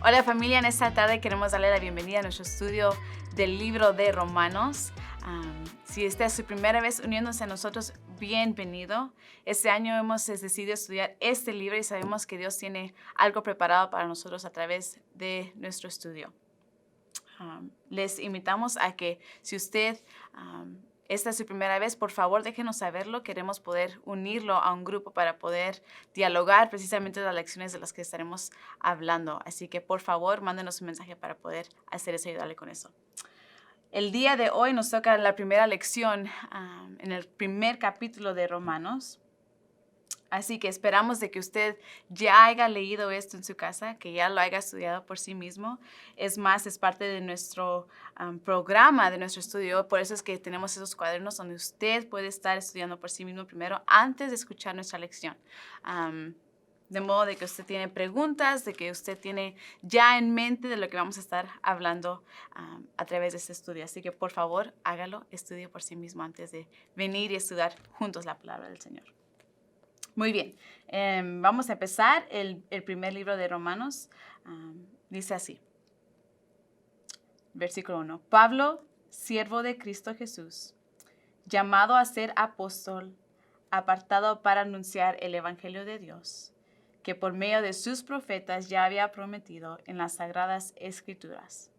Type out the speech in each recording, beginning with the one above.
Hola familia, en esta tarde queremos darle la bienvenida a nuestro estudio del libro de Romanos. Si esta es su primera vez uniéndose a nosotros, bienvenido. Este año hemos decidido estudiar este libro y sabemos que Dios tiene algo preparado para nosotros a través de nuestro estudio. Les invitamos a que si usted esta es su primera vez, por favor déjenos saberlo. Queremos poder unirlo a un grupo para poder dialogar precisamente las lecciones de las que estaremos hablando. Así que por favor mándenos un mensaje para poder hacer eso y ayudarle con eso. El día de hoy nos toca la primera lección en el primer capítulo de Romanos. Así que esperamos de que usted ya haya leído esto en su casa, que ya lo haya estudiado por sí mismo. Es más, es parte de nuestro programa, de nuestro estudio. Por eso es que tenemos esos cuadernos donde usted puede estar estudiando por sí mismo primero antes de escuchar nuestra lección. De modo de que usted tiene preguntas, de que usted tiene ya en mente de lo que vamos a estar hablando a través de este estudio. Así que por favor, hágalo, estudie por sí mismo antes de venir y estudiar juntos la palabra del Señor. Muy bien, vamos a empezar el primer libro de Romanos. Dice así, versículo 1. Pablo, siervo de Cristo Jesús, llamado a ser apóstol, apartado para anunciar el evangelio de Dios, que por medio de sus profetas ya había prometido en las sagradas escrituras.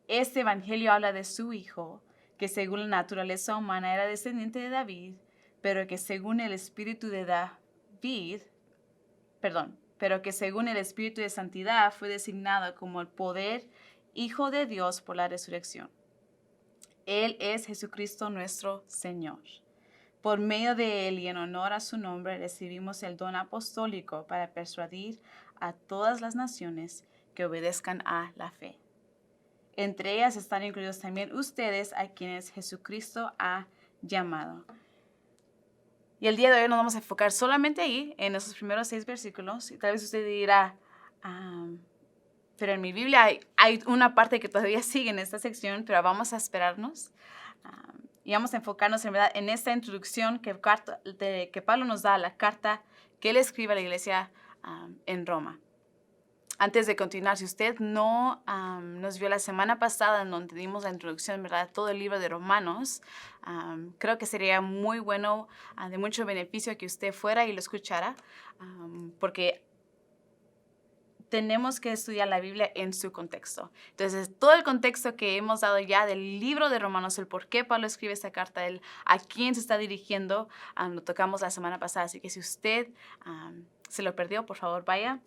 Este evangelio habla de su Hijo, que según la naturaleza humana era descendiente de David, pero que según el Espíritu de santidad fue designado como el poder Hijo de Dios por la resurrección. Él es Jesucristo nuestro Señor. Por medio de Él y en honor a su nombre recibimos el don apostólico para persuadir a todas las naciones que obedezcan a la fe. Entre ellas están incluidos también ustedes a quienes Jesucristo ha llamado. Y el día de hoy nos vamos a enfocar solamente ahí, en esos primeros 6 versículos. Y tal vez usted dirá, pero en mi Biblia hay una parte que todavía sigue en esta sección, pero vamos a esperarnos. Y vamos a enfocarnos en verdad en esta introducción que Pablo nos da a la carta que él escribe a la iglesia en Roma. Antes de continuar, si usted no nos vio la semana pasada en donde dimos la introducción, ¿verdad?, todo el libro de Romanos, creo que sería muy bueno, de mucho beneficio que usted fuera y lo escuchara, porque tenemos que estudiar la Biblia en su contexto. Entonces, todo el contexto que hemos dado ya del libro de Romanos, el por qué Pablo escribe esta carta, a quién se está dirigiendo, lo tocamos la semana pasada. Así que si usted se lo perdió, por favor, vaya.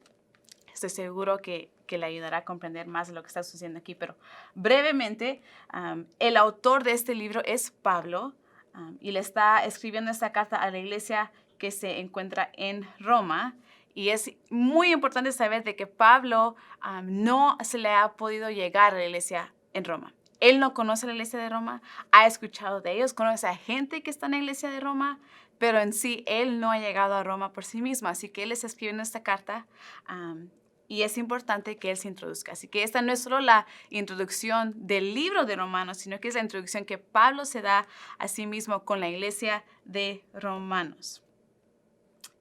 Estoy seguro que le ayudará a comprender más de lo que está sucediendo aquí. Pero brevemente, el autor de este libro es Pablo y le está escribiendo esta carta a la iglesia que se encuentra en Roma. Y es muy importante saber de que Pablo no se le ha podido llegar a la iglesia en Roma. Él no conoce la iglesia de Roma, ha escuchado de ellos, conoce a gente que está en la iglesia de Roma, pero en sí él no ha llegado a Roma por sí mismo. Así que él está escribiendo esta carta y es importante que él se introduzca. Así que esta no es solo la introducción del libro de Romanos, sino que es la introducción que Pablo se da a sí mismo con la iglesia de Romanos.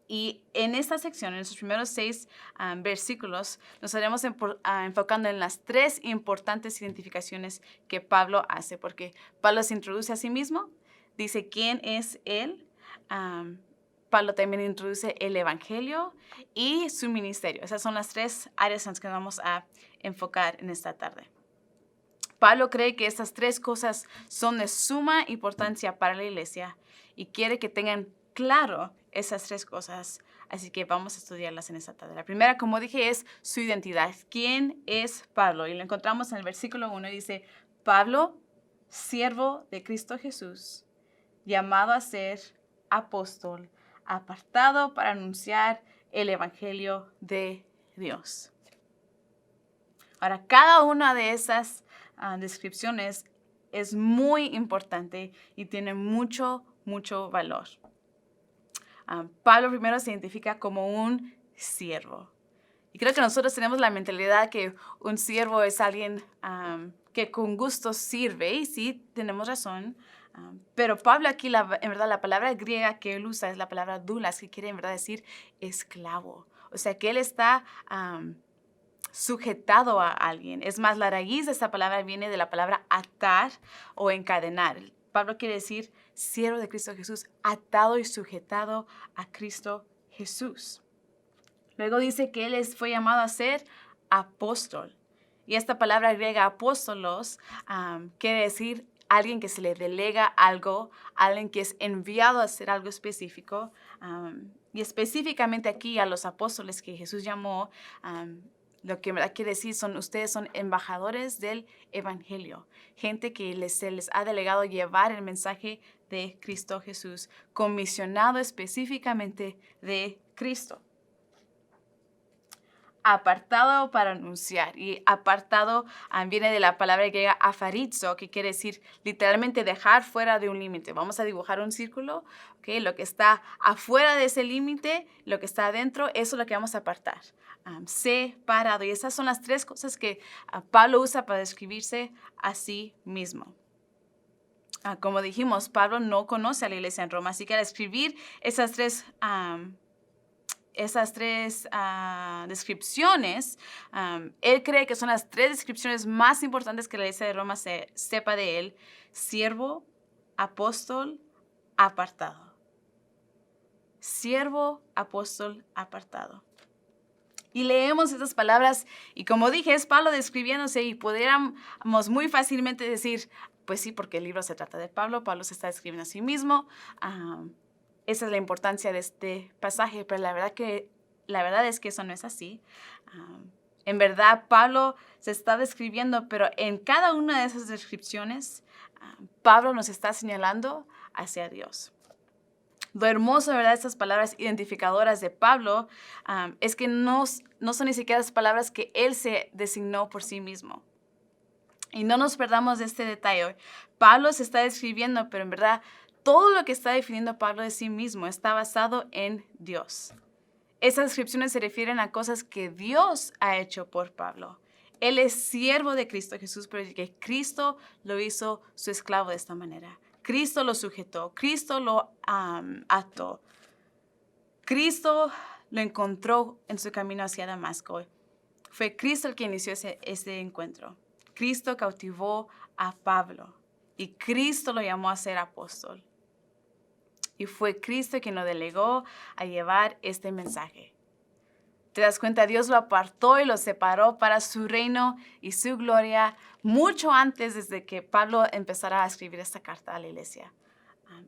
Y en esta sección, en esos primeros 6 versículos, nos estaremos enfocando en las 3 importantes identificaciones que Pablo hace, porque Pablo se introduce a sí mismo, dice quién es él. Pablo también introduce el evangelio y su ministerio. Esas son las 3 áreas en las que vamos a enfocar en esta tarde. Pablo cree que estas 3 cosas son de suma importancia para la iglesia y quiere que tengan claro esas 3 cosas. Así que vamos a estudiarlas en esta tarde. La primera, como dije, es su identidad. ¿Quién es Pablo? Y lo encontramos en el versículo 1. Dice, Pablo, siervo de Cristo Jesús, llamado a ser apóstol, apartado para anunciar el evangelio de Dios. Ahora, cada una de esas descripciones es muy importante y tiene mucho valor. Pablo primero se identifica como un siervo. Y creo que nosotros tenemos la mentalidad que un siervo es alguien que con gusto sirve, y sí, tenemos razón. Pero Pablo aquí, en verdad, la palabra griega que él usa es la palabra doulos, que quiere en verdad decir esclavo. O sea, que él está sujetado a alguien. Es más, la raíz de esta palabra viene de la palabra atar o encadenar. Pablo quiere decir siervo de Cristo Jesús, atado y sujetado a Cristo Jesús. Luego dice que él fue llamado a ser apóstol. Y esta palabra griega apóstolos quiere decir alguien que se le delega algo, alguien que es enviado a hacer algo específico. Y específicamente aquí a los apóstoles que Jesús llamó, lo que quiere decir ustedes son embajadores del evangelio, gente que se les ha delegado llevar el mensaje de Cristo Jesús, comisionado específicamente de Cristo. Apartado para anunciar. Y apartado viene de la palabra griega afarizo, que quiere decir literalmente dejar fuera de un límite. Vamos a dibujar un círculo, ¿okay? Lo que está afuera de ese límite, lo que está adentro, eso es lo que vamos a apartar. Separado. Y esas son las tres cosas que Pablo usa para describirse a sí mismo. Como dijimos, Pablo no conoce a la iglesia en Roma, así que al escribir esas tres descripciones, él cree que son las tres descripciones más importantes que la iglesia de Roma sepa de él: siervo, apóstol, apartado. Siervo, apóstol, apartado. Y leemos estas palabras y como dije, es Pablo describiéndose y pudiéramos muy fácilmente decir, pues sí, porque el libro se trata de Pablo, Pablo se está describiendo a sí mismo. Esa es la importancia de este pasaje, pero la verdad es que eso no es así. En verdad, Pablo se está describiendo, pero en cada una de esas descripciones, Pablo nos está señalando hacia Dios. Lo hermoso, de verdad, de estas palabras identificadoras de Pablo es que no son ni siquiera las palabras que él se designó por sí mismo. Y no nos perdamos de este detalle. Pablo se está describiendo, pero en verdad todo lo que está definiendo Pablo de sí mismo está basado en Dios. Esas descripciones se refieren a cosas que Dios ha hecho por Pablo. Él es siervo de Cristo Jesús, pero que Cristo lo hizo su esclavo de esta manera. Cristo lo sujetó, Cristo lo ató. Cristo lo encontró en su camino hacia Damasco. Fue Cristo el que inició ese encuentro. Cristo cautivó a Pablo y Cristo lo llamó a ser apóstol. Y fue Cristo quien lo delegó a llevar este mensaje. ¿Te das cuenta? Dios lo apartó y lo separó para su reino y su gloria mucho antes desde que Pablo empezara a escribir esta carta a la iglesia.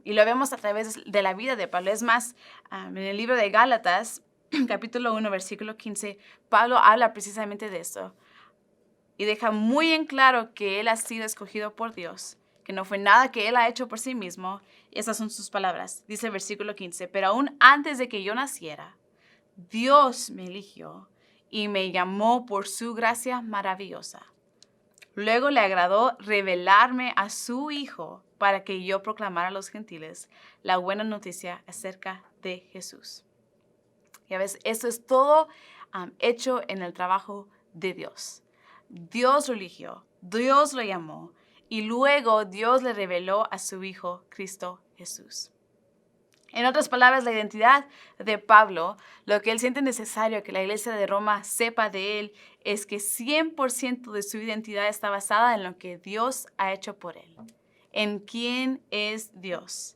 Y lo vemos a través de la vida de Pablo. Es más, en el libro de Gálatas, capítulo 1, versículo 15, Pablo habla precisamente de esto. Y deja muy en claro que él ha sido escogido por Dios, que no fue nada que él ha hecho por sí mismo. Y esas son sus palabras. Dice el versículo 15, pero aún antes de que yo naciera, Dios me eligió y me llamó por su gracia maravillosa. Luego le agradó revelarme a su Hijo para que yo proclamara a los gentiles la buena noticia acerca de Jesús. Ya ves, esto es todo hecho en el trabajo de Dios. Dios lo eligió, Dios lo llamó y luego Dios le reveló a su Hijo, Cristo Jesús. En otras palabras, la identidad de Pablo, lo que él siente necesario que la iglesia de Roma sepa de él, es que 100% de su identidad está basada en lo que Dios ha hecho por él, en quién es Dios.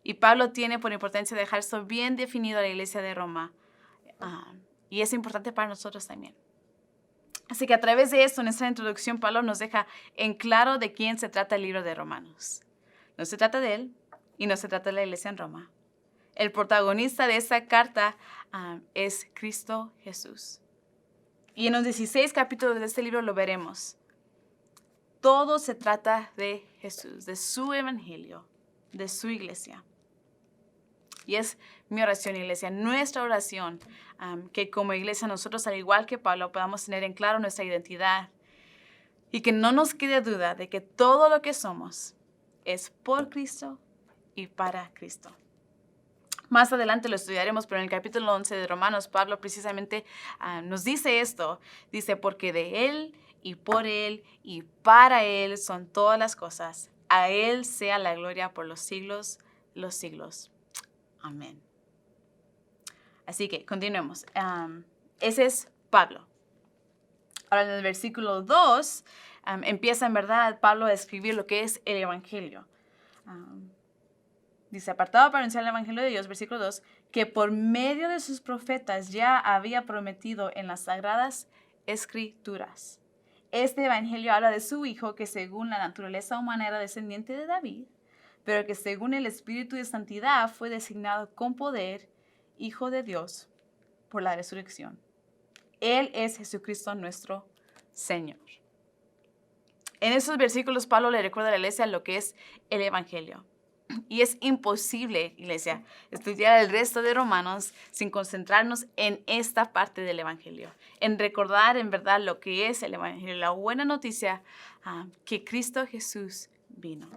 Y Pablo tiene por importancia dejar esto bien definido a la iglesia de Roma. Y es importante para nosotros también. Así que a través de esto, en esta introducción, Pablo nos deja en claro de quién se trata el libro de Romanos. No se trata de él y no se trata de la iglesia en Roma. El protagonista de esta carta es Cristo Jesús. Y en los 16 capítulos de este libro lo veremos. Todo se trata de Jesús, de su evangelio, de su iglesia. Y es mi oración, iglesia, nuestra oración, que como iglesia nosotros, al igual que Pablo, podamos tener en claro nuestra identidad y que no nos quede duda de que todo lo que somos es por Cristo y para Cristo. Más adelante lo estudiaremos, pero en el capítulo 11 de Romanos, Pablo precisamente nos dice esto. Dice, porque de Él y por Él y para Él son todas las cosas. A Él sea la gloria por los siglos, los siglos. Amén. Así que continuemos. Ese es Pablo. Ahora en el versículo 2 empieza en verdad Pablo a escribir lo que es el Evangelio. Dice, apartado para anunciar el Evangelio de Dios, versículo 2, que por medio de sus profetas ya había prometido en las sagradas escrituras. Este Evangelio habla de su Hijo, que según la naturaleza humana era descendiente de David, pero que según el Espíritu de Santidad fue designado con poder Hijo de Dios por la resurrección. Él es Jesucristo nuestro Señor. En esos versículos Pablo le recuerda a la iglesia lo que es el Evangelio. Y es imposible, iglesia, estudiar el resto de Romanos sin concentrarnos en esta parte del Evangelio, en recordar en verdad lo que es el Evangelio, la buena noticia que Cristo Jesús vino.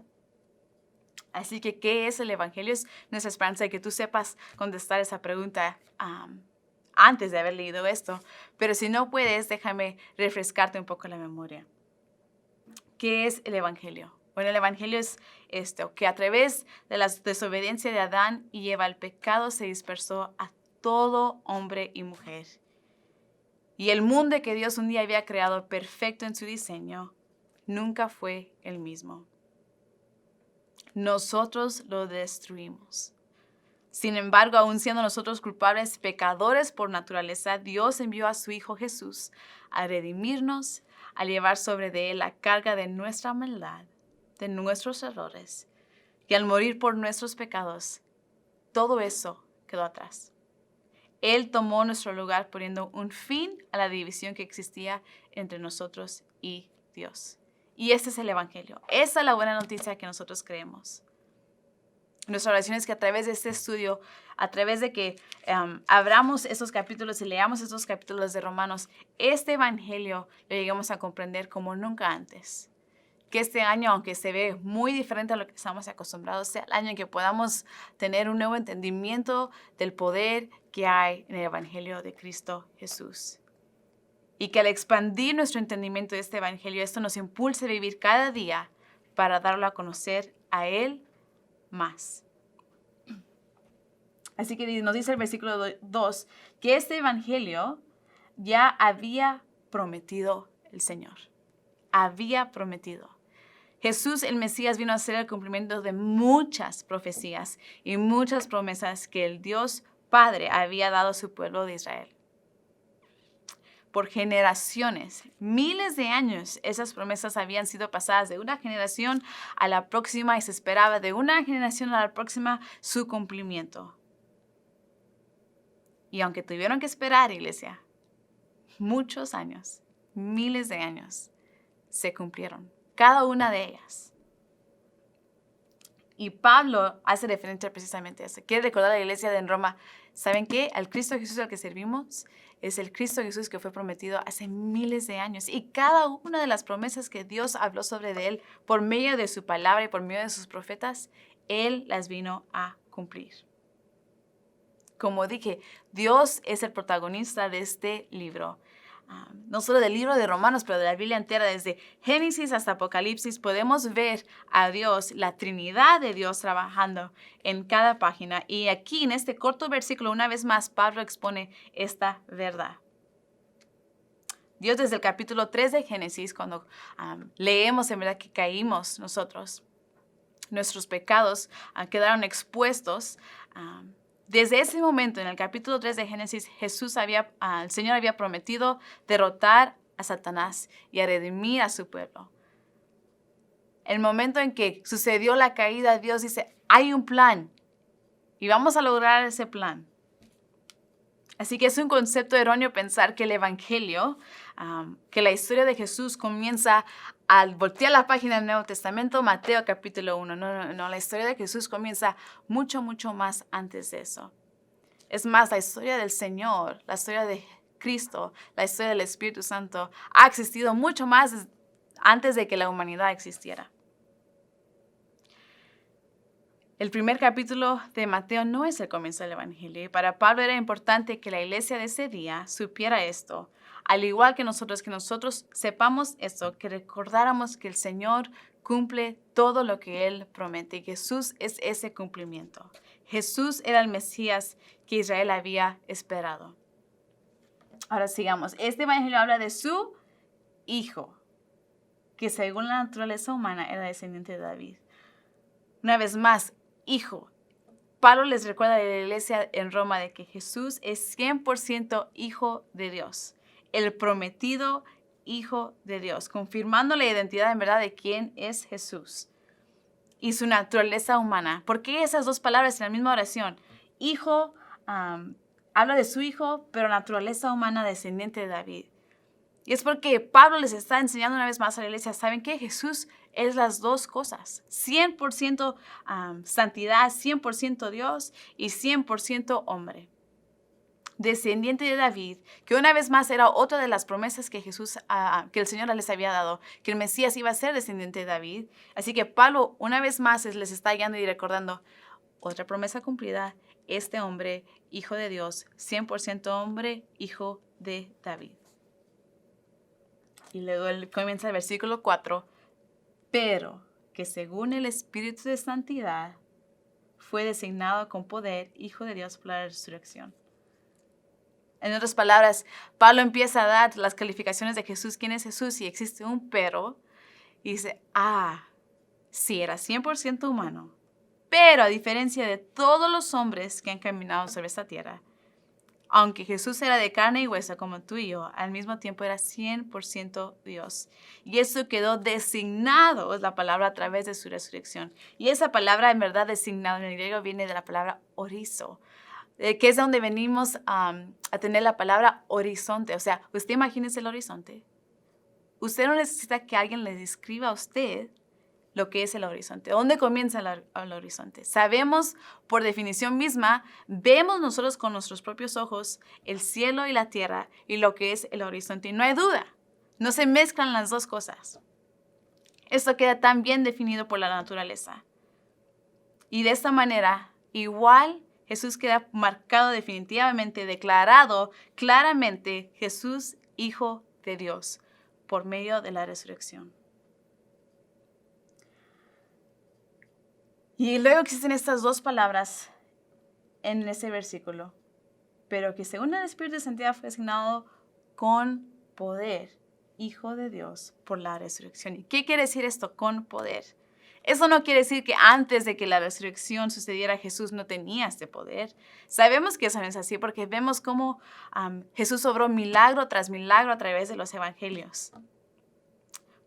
Así que, ¿qué es el Evangelio? Es nuestra esperanza de que tú sepas contestar esa pregunta antes de haber leído esto. Pero si no puedes, déjame refrescarte un poco la memoria. ¿Qué es el Evangelio? Bueno, el Evangelio es esto, que a través de la desobediencia de Adán y Eva, el pecado se dispersó a todo hombre y mujer. Y el mundo que Dios un día había creado perfecto en su diseño, nunca fue el mismo. Nosotros lo destruimos. Sin embargo, aun siendo nosotros culpables, pecadores por naturaleza, Dios envió a su Hijo Jesús a redimirnos, a llevar sobre de Él la carga de nuestra maldad, de nuestros errores, y al morir por nuestros pecados, todo eso quedó atrás. Él tomó nuestro lugar poniendo un fin a la división que existía entre nosotros y Dios. Y este es el Evangelio. Esa es la buena noticia que nosotros creemos. Nuestra oración es que a través de este estudio, a través de que abramos esos capítulos y leamos esos capítulos de Romanos, este Evangelio lo lleguemos a comprender como nunca antes. Que este año, aunque se ve muy diferente a lo que estamos acostumbrados, sea el año en que podamos tener un nuevo entendimiento del poder que hay en el Evangelio de Cristo Jesús. Y que al expandir nuestro entendimiento de este Evangelio, esto nos impulse a vivir cada día para darlo a conocer a Él más. Así que nos dice el versículo 2 que este Evangelio ya había prometido el Señor. Había prometido. Jesús, el Mesías, vino a hacer el cumplimiento de muchas profecías y muchas promesas que el Dios Padre había dado a su pueblo de Israel. Por generaciones, miles de años, esas promesas habían sido pasadas de una generación a la próxima y se esperaba de una generación a la próxima su cumplimiento. Y aunque tuvieron que esperar, iglesia, muchos años, miles de años, se cumplieron. Cada una de ellas. Y Pablo hace referencia precisamente a eso. Quiere recordar a la iglesia de Roma, ¿saben qué? Al Cristo Jesús al que servimos es el Cristo Jesús que fue prometido hace miles de años. Y cada una de las promesas que Dios habló sobre de él por medio de su palabra y por medio de sus profetas, Él las vino a cumplir. Como dije, Dios es el protagonista de este libro. No solo del libro de Romanos, pero de la Biblia entera, desde Génesis hasta Apocalipsis, podemos ver a Dios, la Trinidad de Dios trabajando en cada página. Y aquí, en este corto versículo, una vez más, Pablo expone esta verdad. Dios desde el capítulo 3 de Génesis, cuando leemos en verdad que caímos nosotros, nuestros pecados quedaron expuestos. Desde ese momento, en el capítulo 3 de Génesis, el Señor había prometido derrotar a Satanás y a redimir a su pueblo. El momento en que sucedió la caída, Dios dice, hay un plan y vamos a lograr ese plan. Así que es un concepto erróneo pensar que el Evangelio, que la historia de Jesús comienza al voltear la página del Nuevo Testamento, Mateo capítulo 1. No, la historia de Jesús comienza mucho, mucho más antes de eso. Es más, la historia del Señor, la historia de Cristo, la historia del Espíritu Santo ha existido mucho más antes de que la humanidad existiera. El primer capítulo de Mateo no es el comienzo del Evangelio. Y para Pablo era importante que la iglesia de ese día supiera esto. Al igual que nosotros sepamos esto, que recordáramos que el Señor cumple todo lo que Él promete. Y Jesús es ese cumplimiento. Jesús era el Mesías que Israel había esperado. Ahora sigamos. Este evangelio habla de su hijo, que según la naturaleza humana era descendiente de David. Una vez más, hijo. Pablo les recuerda a la iglesia en Roma de que Jesús es 100% hijo de Dios, el prometido hijo de Dios, confirmando la identidad en verdad de quién es Jesús y su naturaleza humana. ¿Por qué esas dos palabras en la misma oración? Hijo, habla de su hijo, pero naturaleza humana descendiente de David. Y es porque Pablo les está enseñando una vez más a la iglesia, ¿saben qué? Jesús es las dos cosas, 100% santidad, 100% Dios y 100% hombre. Descendiente de David, que una vez más era otra de las promesas que que el Señor les había dado, que el Mesías iba a ser descendiente de David. Así que Pablo una vez más les está guiando y recordando otra promesa cumplida, este hombre, hijo de Dios, 100% hombre, hijo de David. Y luego comienza el versículo 4, pero que según el Espíritu de Santidad fue designado con poder hijo de Dios por la resurrección. En otras palabras, Pablo empieza a dar las calificaciones de Jesús, quién es Jesús, y existe un pero, y dice, sí, era 100% humano, pero a diferencia de todos los hombres que han caminado sobre esta tierra, aunque Jesús era de carne y hueso como tú y yo, al mismo tiempo era 100% Dios. Y eso quedó designado, es la palabra, a través de su resurrección. Y esa palabra, en verdad, designado en el griego, viene de la palabra orizo, que es donde venimos a tener la palabra horizonte. O sea, usted imagínese el horizonte. Usted no necesita que alguien le describa a usted lo que es el horizonte. ¿Dónde comienza el horizonte? Sabemos por definición misma, vemos nosotros con nuestros propios ojos el cielo y la tierra y lo que es el horizonte. Y no hay duda, no se mezclan las dos cosas. Esto queda tan bien definido por la naturaleza. Y de esta manera, igual Jesús queda marcado definitivamente, declarado claramente Jesús, Hijo de Dios, por medio de la resurrección. Y luego existen estas dos palabras en ese versículo, pero que según el Espíritu de Santidad fue designado con poder, Hijo de Dios, por la resurrección. ¿Y qué quiere decir esto? Con poder. Eso no quiere decir que antes de que la resurrección sucediera Jesús no tenía este poder. Sabemos que eso no es así porque vemos cómo Jesús obró milagro tras milagro a través de los evangelios.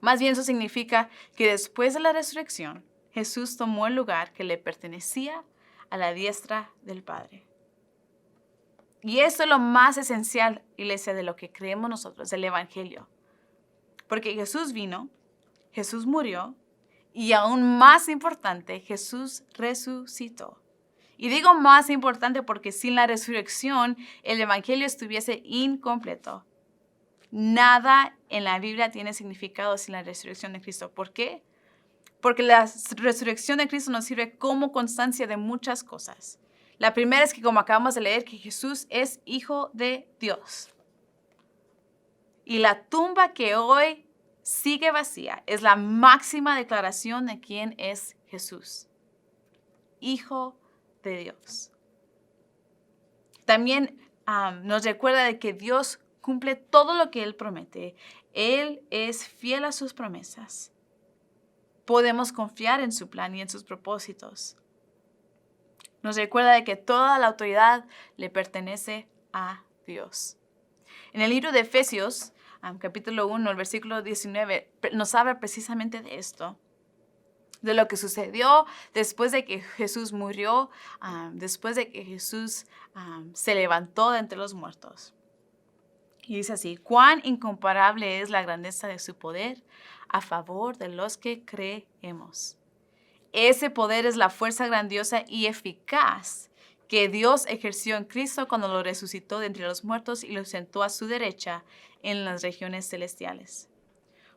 Más bien eso significa que después de la resurrección, Jesús tomó el lugar que le pertenecía a la diestra del Padre. Y eso es lo más esencial, iglesia, de lo que creemos nosotros, del Evangelio. Porque Jesús vino, Jesús murió, y aún más importante, Jesús resucitó. Y digo más importante porque sin la resurrección, el Evangelio estuviese incompleto. Nada en la Biblia tiene significado sin la resurrección de Cristo. ¿Por qué? Porque la resurrección de Cristo nos sirve como constancia de muchas cosas. La primera es que, como acabamos de leer, que Jesús es Hijo de Dios. Y la tumba que hoy sigue vacía es la máxima declaración de quién es Jesús. Hijo de Dios. También nos recuerda de que Dios cumple todo lo que Él promete. Él es fiel a sus promesas. Podemos confiar en su plan y en sus propósitos. Nos recuerda de que toda la autoridad le pertenece a Dios. En el libro de Efesios, capítulo 1, el versículo 19, nos habla precisamente de esto, de lo que sucedió después de que Jesús murió, después de que Jesús se levantó de entre los muertos. Y dice así, cuán incomparable es la grandeza de su poder a favor de los que creemos. Ese poder es la fuerza grandiosa y eficaz que Dios ejerció en Cristo cuando lo resucitó de entre los muertos y lo sentó a su derecha en las regiones celestiales.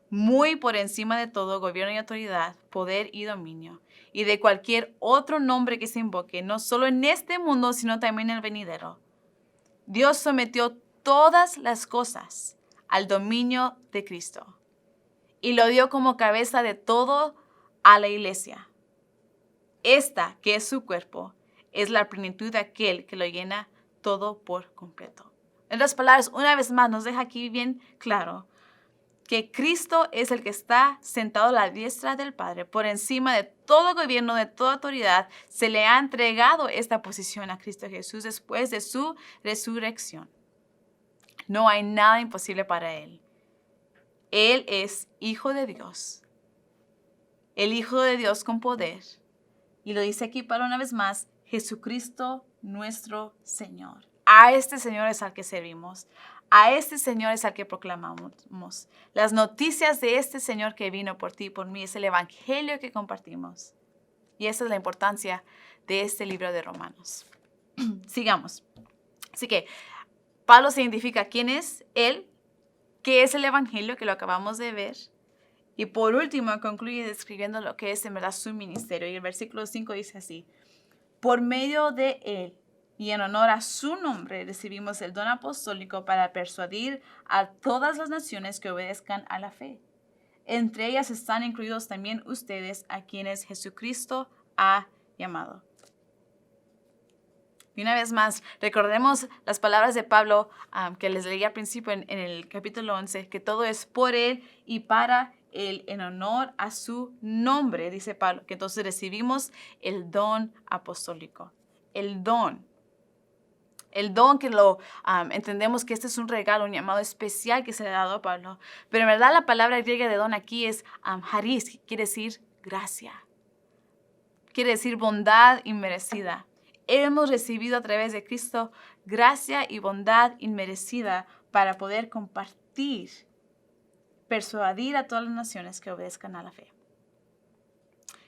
Muy por encima de todo gobierno y autoridad, poder y dominio, y de cualquier otro nombre que se invoque, no solo en este mundo, sino también en el venidero. Dios sometió todas las cosas al dominio de Cristo y lo dio como cabeza de todo a la iglesia. Esta, que es su cuerpo, es la plenitud de aquel que lo llena todo por completo. En otras palabras, una vez más nos deja aquí bien claro que Cristo es el que está sentado a la diestra del Padre. Por encima de todo gobierno, de toda autoridad, se le ha entregado esta posición a Cristo Jesús después de su resurrección. No hay nada imposible para Él. Él es Hijo de Dios, el Hijo de Dios con poder. Y lo dice aquí para una vez más, Jesucristo nuestro Señor. A este Señor es al que servimos. A este Señor es al que proclamamos. Las noticias de este Señor que vino por ti y por mí es el evangelio que compartimos. Y esa es la importancia de este libro de Romanos. Sigamos. Así que Pablo se identifica quién es Él, qué es el evangelio, que lo acabamos de ver. Y por último, concluye describiendo lo que es en verdad su ministerio. Y el versículo 5 dice así: por medio de Él y en honor a su nombre recibimos el don apostólico para persuadir a todas las naciones que obedezcan a la fe. Entre ellas están incluidos también ustedes, a quienes Jesucristo ha llamado. Y una vez más, recordemos las palabras de Pablo que les leí al principio en el capítulo 11, que todo es por Él y para Él, en honor a su nombre, dice Pablo, que entonces recibimos el don apostólico. El don que lo entendemos que este es un regalo, un llamado especial que se le ha dado a Pablo. Pero en verdad la palabra griega de don aquí es charis, que quiere decir gracia. Quiere decir bondad inmerecida. Hemos recibido a través de Cristo gracia y bondad inmerecida para poder compartir, persuadir a todas las naciones que obedezcan a la fe.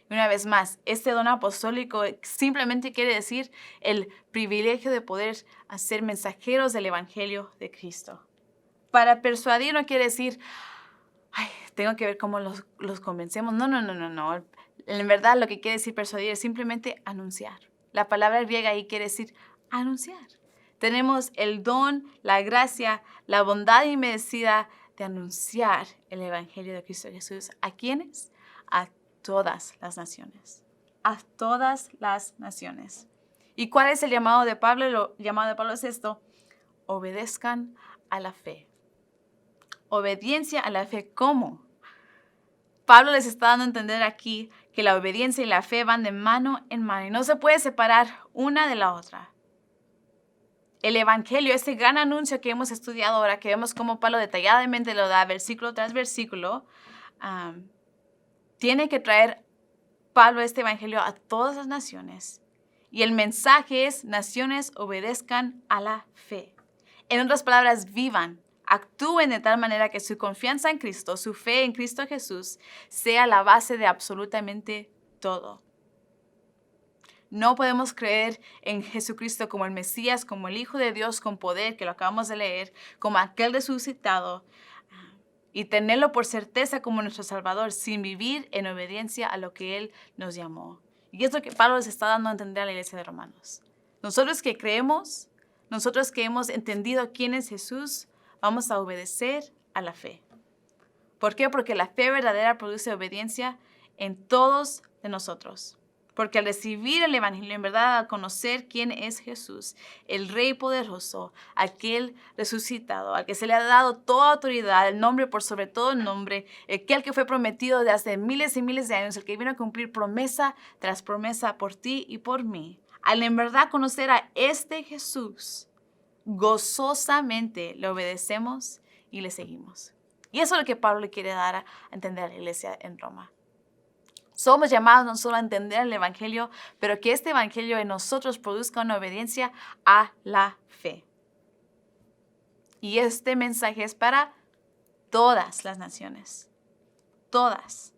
Y una vez más, este don apostólico simplemente quiere decir el privilegio de poder ser mensajeros del evangelio de Cristo. Para persuadir no quiere decir, tengo que ver cómo los convencemos. No. En verdad lo que quiere decir persuadir es simplemente anunciar. La palabra griega ahí quiere decir anunciar. Tenemos el don, la gracia, la bondad inmerecida de anunciar el evangelio de Cristo Jesús. ¿A quiénes? A todas las naciones. A todas las naciones. ¿Y cuál es el llamado de Pablo? El llamado de Pablo es esto: obedezcan a la fe. Obediencia a la fe, ¿cómo? Pablo les está dando a entender aquí que la obediencia y la fe van de mano en mano y no se puede separar una de la otra. El evangelio, este gran anuncio que hemos estudiado ahora, que vemos cómo Pablo detalladamente lo da versículo tras versículo, tiene que traer Pablo este evangelio a todas las naciones. Y el mensaje es: naciones obedezcan a la fe. En otras palabras, vivan. Actúen de tal manera que su confianza en Cristo, su fe en Cristo Jesús, sea la base de absolutamente todo. No podemos creer en Jesucristo como el Mesías, como el Hijo de Dios con poder, que lo acabamos de leer, como aquel resucitado, y tenerlo por certeza como nuestro Salvador, sin vivir en obediencia a lo que Él nos llamó. Y es lo que Pablo les está dando a entender a la iglesia de Romanos. Nosotros que creemos, nosotros que hemos entendido quién es Jesús, vamos a obedecer a la fe. ¿Por qué? Porque la fe verdadera produce obediencia en todos de nosotros. Porque al recibir el evangelio, en verdad, al conocer quién es Jesús, el Rey poderoso, aquel resucitado, al que se le ha dado toda autoridad, el nombre por sobre todo el nombre, aquel que fue prometido de hace miles y miles de años, el que vino a cumplir promesa tras promesa por ti y por mí, al en verdad conocer a este Jesús, gozosamente le obedecemos y le seguimos. Y eso es lo que Pablo le quiere dar a entender a la iglesia en Roma. Somos llamados no solo a entender el evangelio, pero que este evangelio en nosotros produzca una obediencia a la fe. Y este mensaje es para todas las naciones. Todas.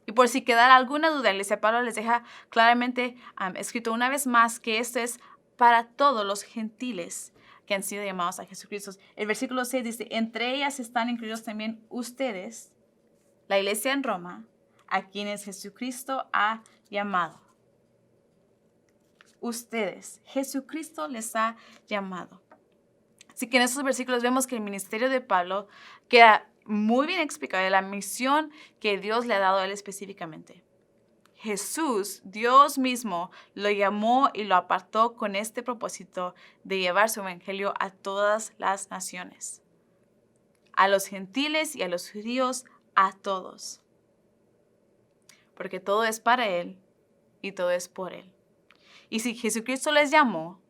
Y por si quedara alguna duda, la iglesia Pablo les deja claramente escrito una vez más que esto es para todos los gentiles que han sido llamados a Jesucristo. El versículo 6 dice: entre ellas están incluidos también ustedes, la iglesia en Roma, a quienes Jesucristo ha llamado. Ustedes, Jesucristo les ha llamado. Así que en estos versículos vemos que el ministerio de Pablo queda muy bien explicado, la misión que Dios le ha dado a él específicamente. Jesús, Dios mismo, lo llamó y lo apartó con este propósito de llevar su evangelio a todas las naciones, a los gentiles y a los judíos, a todos. Porque todo es para Él y todo es por Él. Y si Jesucristo les llamó,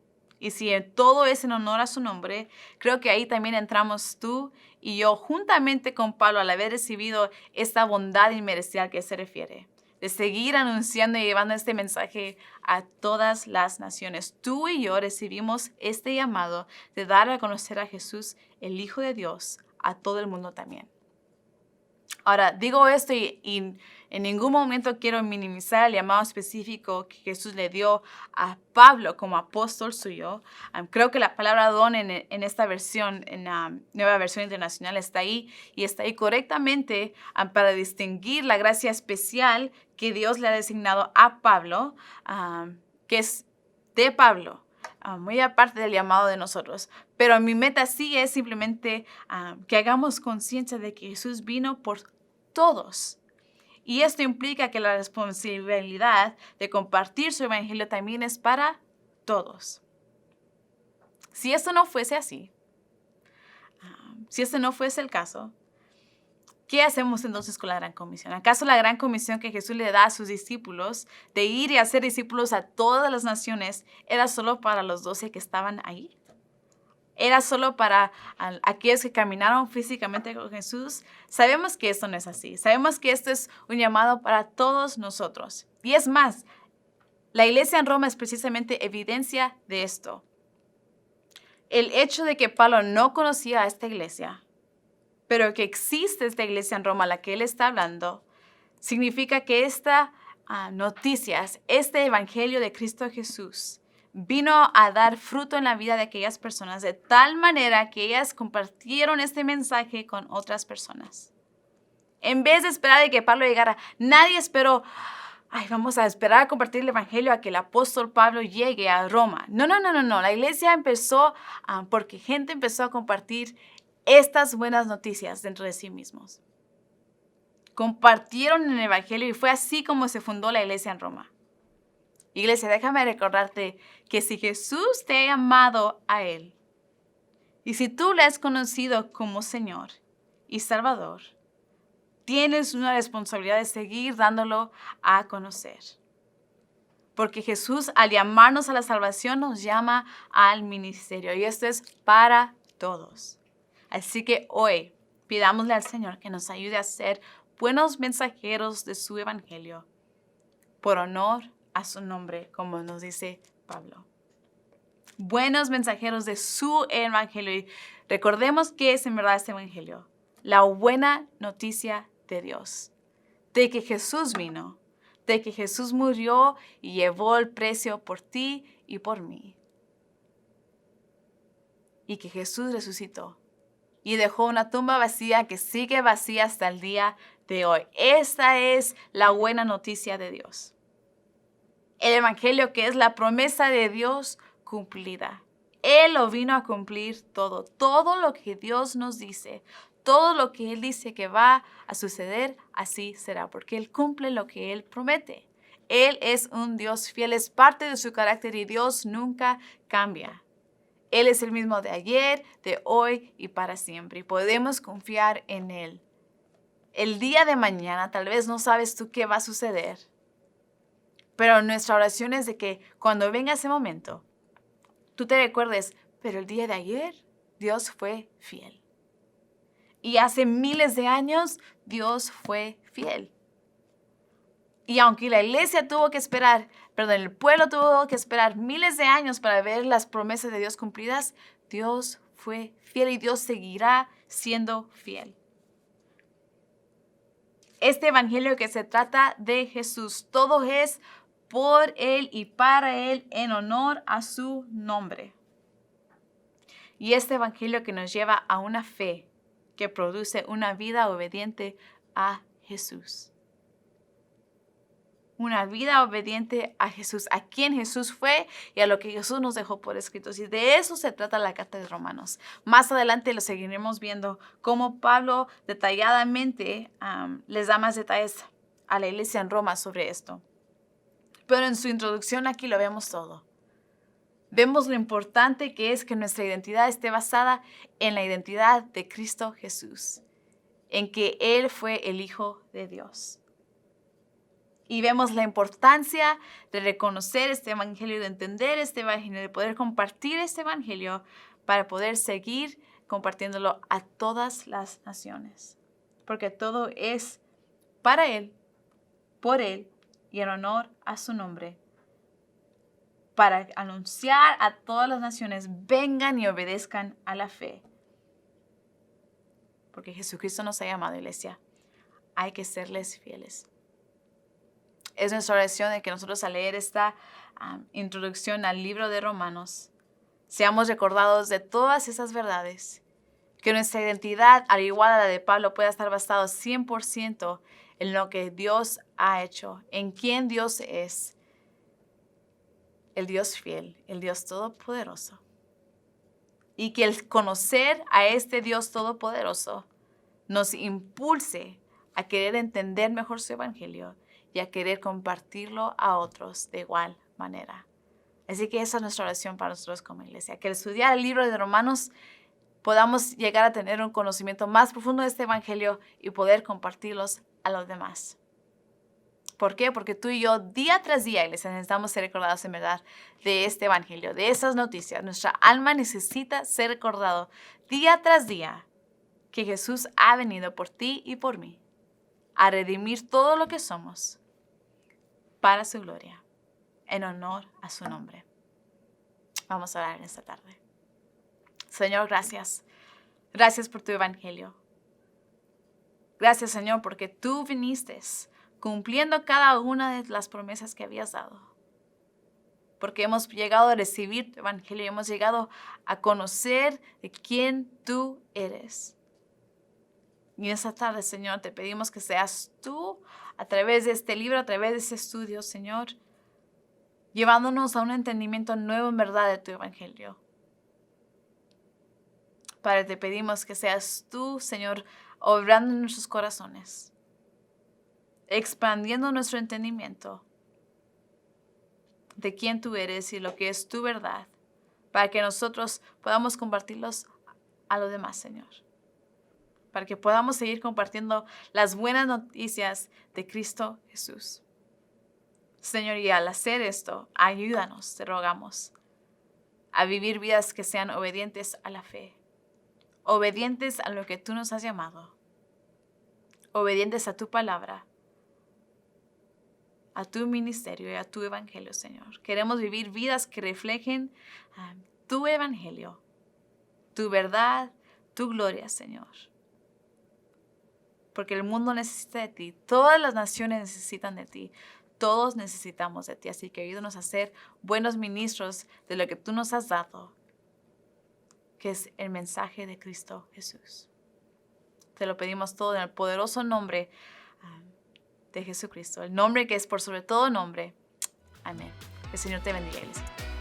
y si todo es en honor a su nombre, creo que ahí también entramos tú y yo juntamente con Pablo al haber recibido esta bondad inmerecida al que se refiere, de seguir anunciando y llevando este mensaje a todas las naciones. Tú y yo recibimos este llamado de dar a conocer a Jesús, el Hijo de Dios, a todo el mundo también. Ahora, digo esto y en ningún momento quiero minimizar el llamado específico que Jesús le dio a Pablo como apóstol suyo. Creo que la palabra don en esta versión, en la Nueva Versión Internacional, está ahí y está ahí correctamente para distinguir la gracia especial que Dios le ha designado a Pablo, que es de Pablo. Muy aparte del llamado de nosotros. Pero mi meta sí es simplemente que hagamos conciencia de que Jesús vino por todos. Y esto implica que la responsabilidad de compartir su evangelio también es para todos. Si esto no fuese así, si este no fuese el caso, ¿qué hacemos entonces con la Gran Comisión? ¿Acaso la Gran Comisión que Jesús le da a sus discípulos de ir y hacer discípulos a todas las naciones era solo para los 12 que estaban ahí? ¿Era solo para aquellos que caminaron físicamente con Jesús? Sabemos que esto no es así. Sabemos que esto es un llamado para todos nosotros. Y es más, la iglesia en Roma es precisamente evidencia de esto. El hecho de que Pablo no conocía a esta iglesia, pero que existe esta iglesia en Roma a la que él está hablando, significa que estas noticias, este evangelio de Cristo Jesús, vino a dar fruto en la vida de aquellas personas de tal manera que ellas compartieron este mensaje con otras personas. En vez de esperar de que Pablo llegara, nadie esperó, vamos a esperar a compartir el evangelio a que el apóstol Pablo llegue a Roma. No. La iglesia empezó porque gente empezó a compartir estas buenas noticias dentro de sí mismos. Compartieron el evangelio y fue así como se fundó la iglesia en Roma. Iglesia, déjame recordarte que si Jesús te ha llamado a Él y si tú le has conocido como Señor y Salvador, tienes una responsabilidad de seguir dándolo a conocer. Porque Jesús, al llamarnos a la salvación, nos llama al ministerio y esto es para todos. Así que hoy pidámosle al Señor que nos ayude a ser buenos mensajeros de su evangelio por honor a su nombre, como nos dice Pablo. Buenos mensajeros de su evangelio. Y recordemos qué es en verdad este evangelio. La buena noticia de Dios. De que Jesús vino. De que Jesús murió y llevó el precio por ti y por mí. Y que Jesús resucitó. Y dejó una tumba vacía que sigue vacía hasta el día de hoy. Esta es la buena noticia de Dios. El evangelio que es la promesa de Dios cumplida. Él lo vino a cumplir todo. Todo lo que Dios nos dice, todo lo que Él dice que va a suceder, así será. Porque Él cumple lo que Él promete. Él es un Dios fiel, es parte de su carácter y Dios nunca cambia. Él es el mismo de ayer, de hoy y para siempre. Y podemos confiar en Él. El día de mañana tal vez no sabes tú qué va a suceder. Pero nuestra oración es de que cuando venga ese momento, tú te recuerdes, pero el día de ayer Dios fue fiel. Y hace miles de años Dios fue fiel. Y aunque la iglesia tuvo que esperar, el pueblo tuvo que esperar miles de años para ver las promesas de Dios cumplidas, Dios fue fiel y Dios seguirá siendo fiel. Este evangelio que se trata de Jesús, todo es por Él y para Él en honor a su nombre. Y este evangelio que nos lleva a una fe que produce una vida obediente a Jesús. una vida obediente a Jesús, a quien Jesús fue y a lo que Jesús nos dejó por escritos. Y de eso se trata la carta de Romanos. Más adelante lo seguiremos viendo cómo Pablo detalladamente les da más detalles a la iglesia en Roma sobre esto. Pero en su introducción aquí lo vemos todo. Vemos lo importante que es que nuestra identidad esté basada en la identidad de Cristo Jesús, en que Él fue el Hijo de Dios. Y vemos la importancia de reconocer este evangelio, de entender este evangelio, de poder compartir este evangelio para poder seguir compartiéndolo a todas las naciones. Porque todo es para Él, por Él y en honor a su nombre. Para anunciar a todas las naciones, vengan y obedezcan a la fe. Porque Jesucristo nos ha llamado, iglesia. Hay que serles fieles. Es nuestra oración de que nosotros al leer esta introducción al libro de Romanos, seamos recordados de todas esas verdades. Que nuestra identidad, al igual a la de Pablo, pueda estar basada 100% en lo que Dios ha hecho, en quién Dios es. El Dios fiel, el Dios todopoderoso. Y que el conocer a este Dios todopoderoso nos impulse a querer entender mejor su evangelio y a querer compartirlo a otros de igual manera. Así que esa es nuestra oración para nosotros como iglesia. Que al estudiar el libro de Romanos podamos llegar a tener un conocimiento más profundo de este evangelio y poder compartirlos a los demás. ¿Por qué? Porque tú y yo día tras día, iglesia, necesitamos ser recordados en verdad de este evangelio, de esas noticias. Nuestra alma necesita ser recordado día tras día que Jesús ha venido por ti y por mí a redimir todo lo que somos para su gloria, en honor a su nombre. Vamos a orar en esta tarde. Señor, gracias. Gracias por tu evangelio. Gracias, Señor, porque tú viniste cumpliendo cada una de las promesas que habías dado. Porque hemos llegado a recibir tu evangelio y hemos llegado a conocer de quién tú eres. Y en esta tarde, Señor, te pedimos que seas tú, a través de este libro, a través de este estudio, Señor, llevándonos a un entendimiento nuevo en verdad de tu evangelio. Padre, te pedimos que seas tú, Señor, obrando en nuestros corazones, expandiendo nuestro entendimiento de quién tú eres y lo que es tu verdad, para que nosotros podamos compartirlos a los demás, Señor. Para que podamos seguir compartiendo las buenas noticias de Cristo Jesús. Señor, y al hacer esto, ayúdanos, te rogamos, a vivir vidas que sean obedientes a la fe, obedientes a lo que tú nos has llamado, obedientes a tu palabra, a tu ministerio y a tu evangelio, Señor. Queremos vivir vidas que reflejen tu evangelio, tu verdad, tu gloria, Señor. Porque el mundo necesita de ti, todas las naciones necesitan de ti, todos necesitamos de ti. Así que ayúdanos a ser buenos ministros de lo que tú nos has dado, que es el mensaje de Cristo Jesús. Te lo pedimos todo en el poderoso nombre de Jesucristo, el nombre que es por sobre todo nombre. Amén. Que el Señor te bendiga, iglesia.